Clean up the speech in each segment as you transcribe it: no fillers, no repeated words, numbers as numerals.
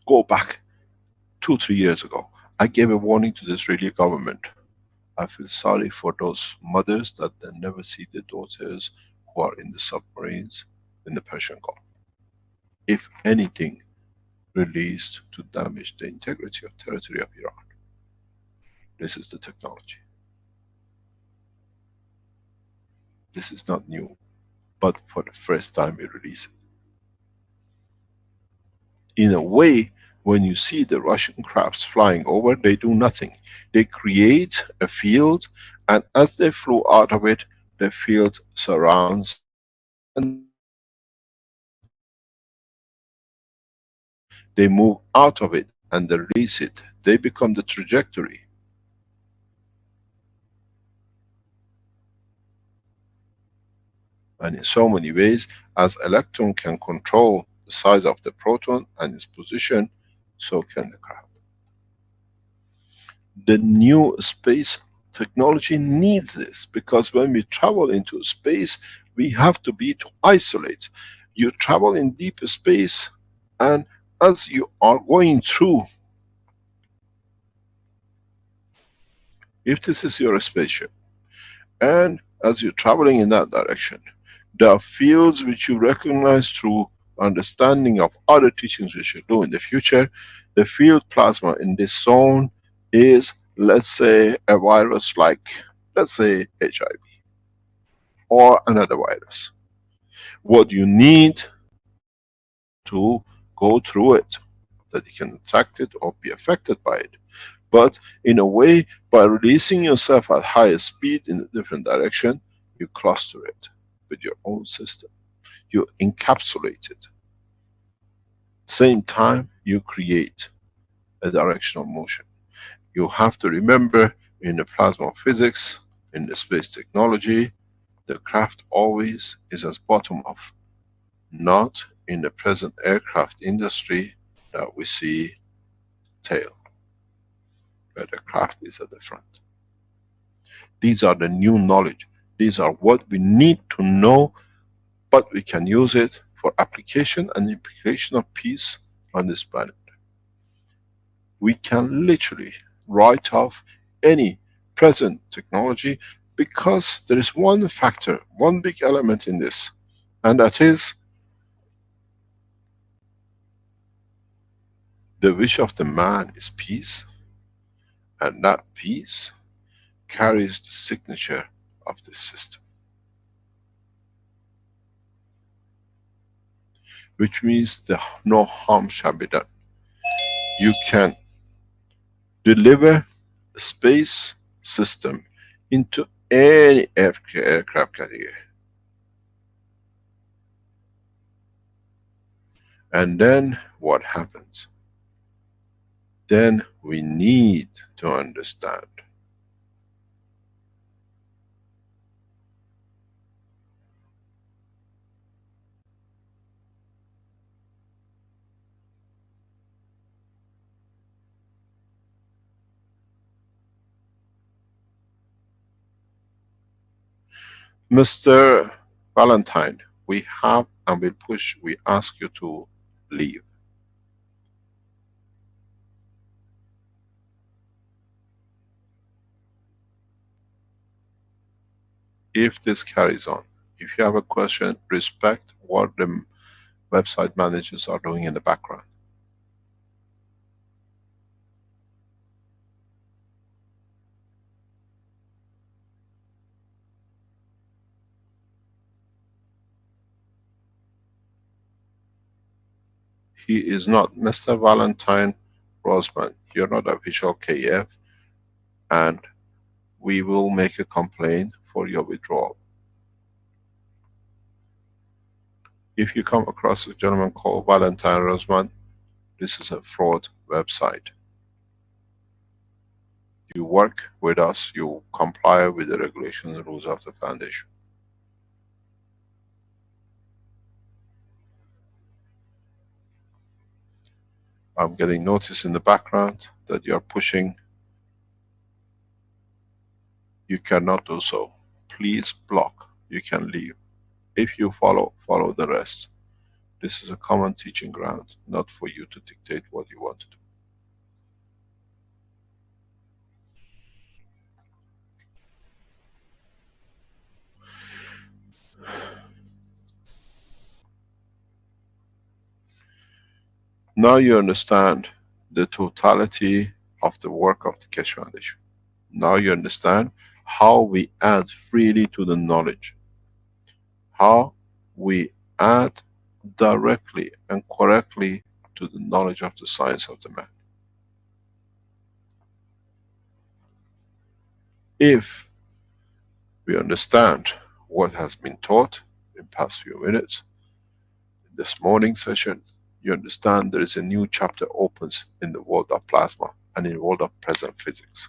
go back 2-3 years ago. I gave a warning to the Israeli government. I feel sorry for those mothers that they never see their daughters who are in the submarines in the Persian Gulf. If anything released to damage the integrity of territory of Iran. This is the technology. This is not new, but for the first time we release it. In a way, when you see the Russian crafts flying over, they do nothing. They create a field, and as they flew out of it, the field surrounds and they move out of it and they release it. They become the trajectory. And in so many ways, as electron can control the size of the proton and its position, so can the craft. The new space technology needs this, because when we travel into space, we have to be to isolate. You travel in deep space, and as you are going through, if this is your spaceship, and as you're traveling in that direction, there are fields which you recognize through understanding of other teachings which you do in the future. The field plasma in this zone is, let's say, a virus like, let's say, HIV, or another virus. What you need to go through it, that you can attract it or be affected by it. But in a way, by releasing yourself at higher speed in a different direction, you cluster it with your own system. You encapsulate it. Same time, you create a direction of motion. You have to remember, in the plasma physics, in the space technology, the craft always is as bottom of. Not in the present aircraft industry that we see tail, where the craft is at the front. These are the new knowledge. These are what we need to know, but we can use it for application and implication of peace on this planet. We can literally write off any present technology, because there is one factor, one big element in this, and that is the wish of the man is peace, and that peace carries the signature of this system. Which means that no harm shall be done. You can deliver a space system into any aircraft category. And then what happens? Then we need to understand Mr. Valentine, we have and will push, we ask you to leave. If this carries on, if you have a question, respect what the website managers are doing in the background. He is not Mr. Valentine Rosman. You're not official KF, and we will make a complaint for your withdrawal. If you come across a gentleman called Valentine Rosman, this is a fraud website. You work with us, you comply with the regulations and rules of the foundation. I'm getting notice in the background that you're pushing. You cannot do so. Please block. You can leave. If you follow, follow the rest. This is a common teaching ground, not for you to dictate what you want to do. Now you understand the totality of the work of the Keshe Foundation. Now you understand how we add freely to the knowledge. How we add directly and correctly to the knowledge of the science of the man. If we understand what has been taught in past few minutes, in this morning session, you understand there is a new chapter opens in the world of plasma and in the world of present physics.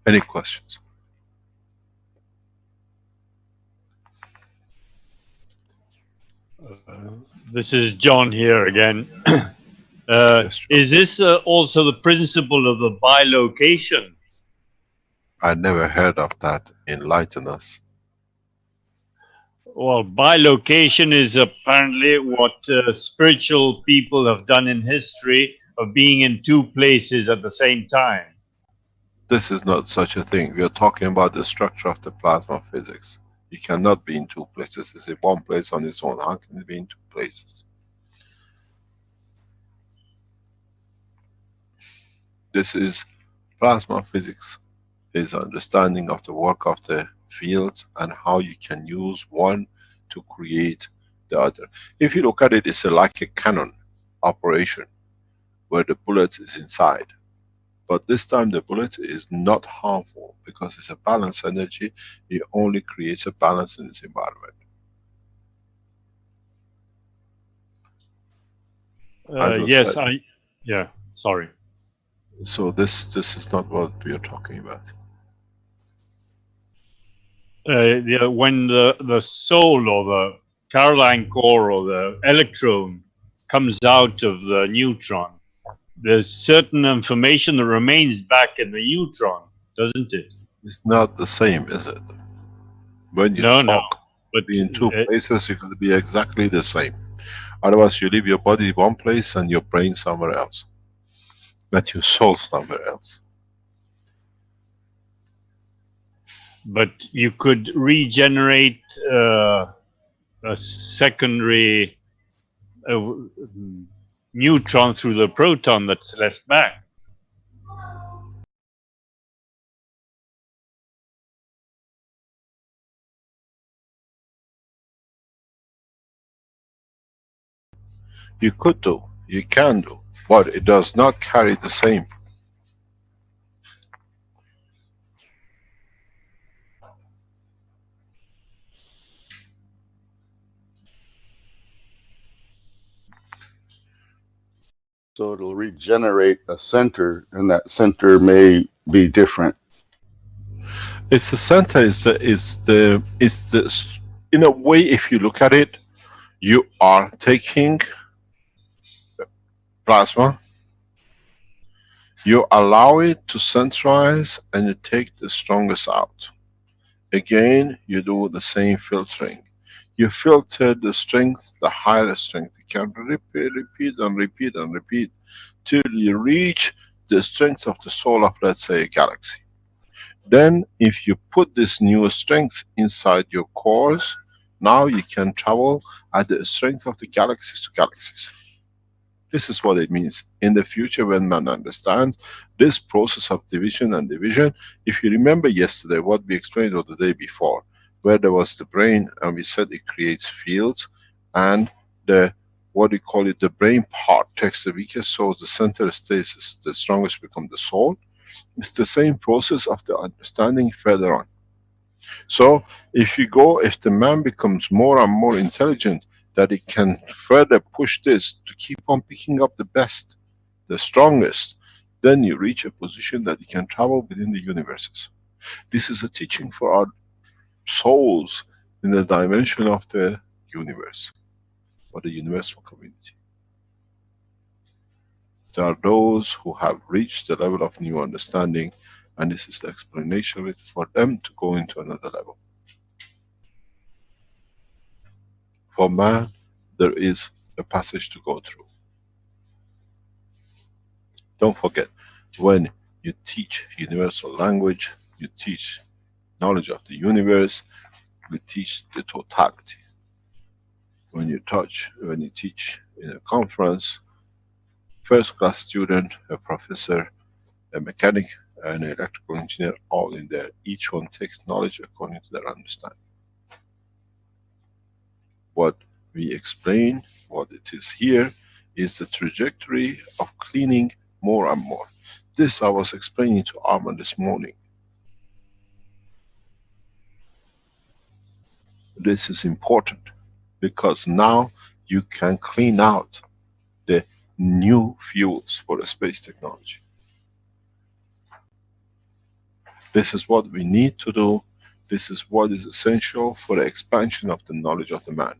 Any questions? This is John here again. Yes, is this also the principle of the bilocation? I never heard of that. Enlighten us. Well, bilocation is apparently what spiritual people have done in history, of being in two places at the same time. This is not such a thing. We are talking about the structure of the plasma physics. You cannot be in two places. It's in one place on its own. How can it be in two places? This is plasma physics. Is understanding of the work of the fields and how you can use one to create the other. If you look at it, it's like a cannon operation where the bullet is inside. But this time the bullet is not harmful because it's a balanced energy. It only creates a balance in its environment. Yes, yeah, sorry. So this is not what we are talking about. When the soul or the Caroline core or the electron comes out of the neutron, there's certain information that remains back in the neutron, doesn't it? It's not the same, is it? When you talk, but be in two places, you're going to be exactly the same. Otherwise, you leave your body one place and your brain somewhere else, but your soul somewhere else. But you could regenerate a secondary neutron through the proton that's left back. You could do, you can do, but it does not carry the same. So it'll regenerate a center, and that center may be different. It's the center, in a way, if you look at it, you are taking plasma, you allow it to centralize and you take the strongest out. Again, you do the same filtering. You filter the strength, the higher strength. You can repeat and repeat and repeat till you reach the strength of the soul of, let's say, a galaxy. Then if you put this new strength inside your cores, now you can travel at the strength of the galaxies to galaxies. This is what it means. In the future, when man understands this process of division and division, if you remember yesterday what we explained, or the day before, where there was the brain and we said it creates fields, and the, what we call it, the brain part takes the weakest soul, the center stays, the strongest become the soul. It's the same process of the understanding further on. So if you go, if the man becomes more and more intelligent, that it can further push this to keep on picking up the best, the strongest, then you reach a position that you can travel within the universes. This is a teaching for our souls in the dimension of the universe, or the universal community. There are those who have reached the level of new understanding, and this is the explanation of it, for them to go into another level. For man, there is a passage to go through. Don't forget, when you teach universal language, you teach knowledge of the universe, you teach the totality. When you teach in a conference, first class student, a professor, a mechanic, an electrical engineer, all in there. Each one takes knowledge according to their understanding. What we explain, what it is here, is the trajectory of cleaning more and more. This I was explaining to Arman this morning. This is important, because now you can clean out the new fuels for the space technology. This is what we need to do. This is what is essential for the expansion of the knowledge of the man.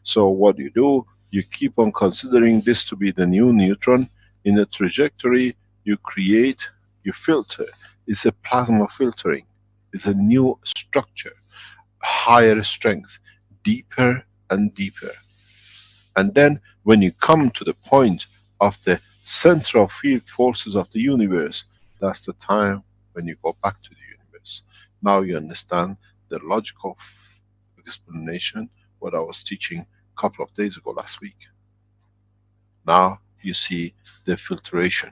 So what you do, you keep on considering this to be the new neutron. In a trajectory, you create, you filter. It's a plasma filtering. It's a new structure, higher strength, deeper and deeper. And then when you come to the point of the central field forces of the universe, that's the time when you go back to the universe. Now you understand the logical explanation, what I was teaching a couple of days ago, last week. Now you see the filtration.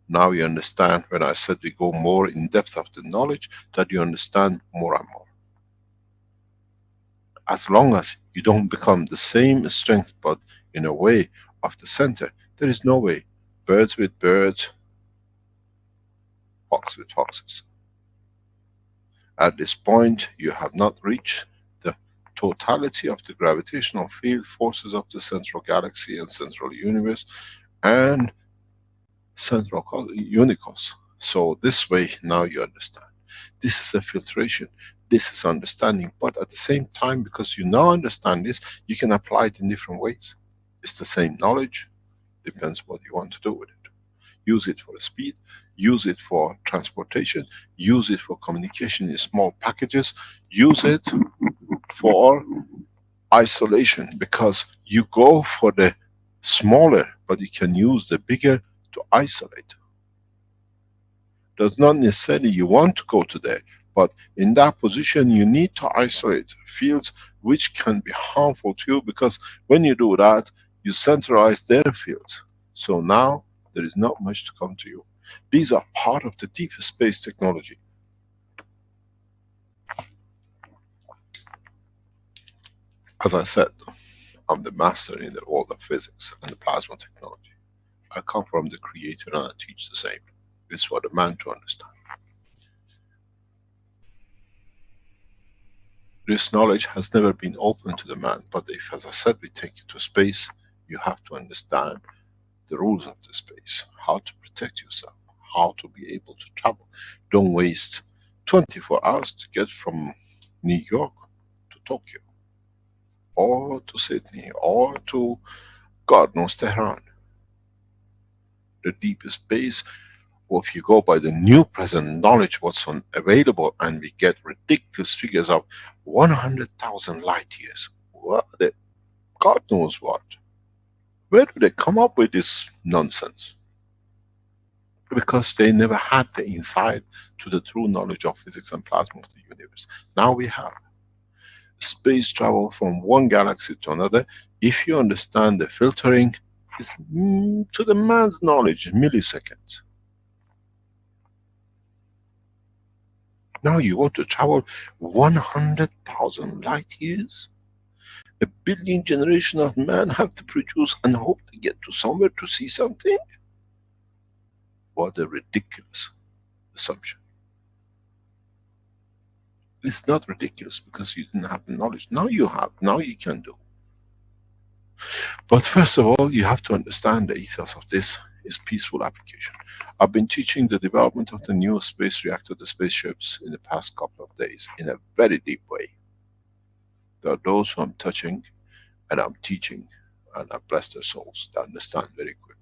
Now you understand when I said we go more in depth of the knowledge, that you understand more and more. As long as you don't become the same strength, but in a way of the center, there is no way. Birds with birds, fox with foxes. At this point, you have not reached the totality of the gravitational field forces of the central galaxy and central universe and central unicos. So this way, now you understand. This is a filtration. This is understanding. But at the same time, because you now understand this, you can apply it in different ways. It's the same knowledge. Depends what you want to do with it. Use it for speed, use it for transportation, use it for communication in small packages, use it for isolation, because you go for the smaller, but you can use the bigger to isolate. Does not necessarily you want to go to there, but in that position you need to isolate fields which can be harmful to you, because when you do that, you centralize their fields. So now there is not much to come to you. These are part of the deep space technology. As I said, I'm the master in the world of physics and the plasma technology. I come from the creator and I teach the same. It's for the man to understand. This knowledge has never been open to the man, but if, as I said, we take you to space, you have to understand the rules of the space, how to protect yourself, how to be able to travel. Don't waste 24 hours to get from New York to Tokyo, or to Sydney, or to God knows Tehran. The deepest space, or if you go by the new present knowledge what's available, and we get ridiculous figures of 100,000 light years. What the, God knows what. Where do they come up with this nonsense? Because they never had the insight to the true knowledge of physics and plasma of the universe. Now we have space travel from one galaxy to another. If you understand the filtering, it's to the man's knowledge, milliseconds. Now you want to travel 100,000 light years? 1 billion generation of man have to produce and hope to get to somewhere to see something? What a ridiculous assumption. It's not ridiculous because you didn't have the knowledge. Now you have, now you can do. But first of all, you have to understand the ethos of this. is peaceful application. I've been teaching the development of the new space reactor, the spaceships, in the past couple of days in a very deep way. There are those who I'm touching and I'm teaching, and I bless their souls. They understand very quickly.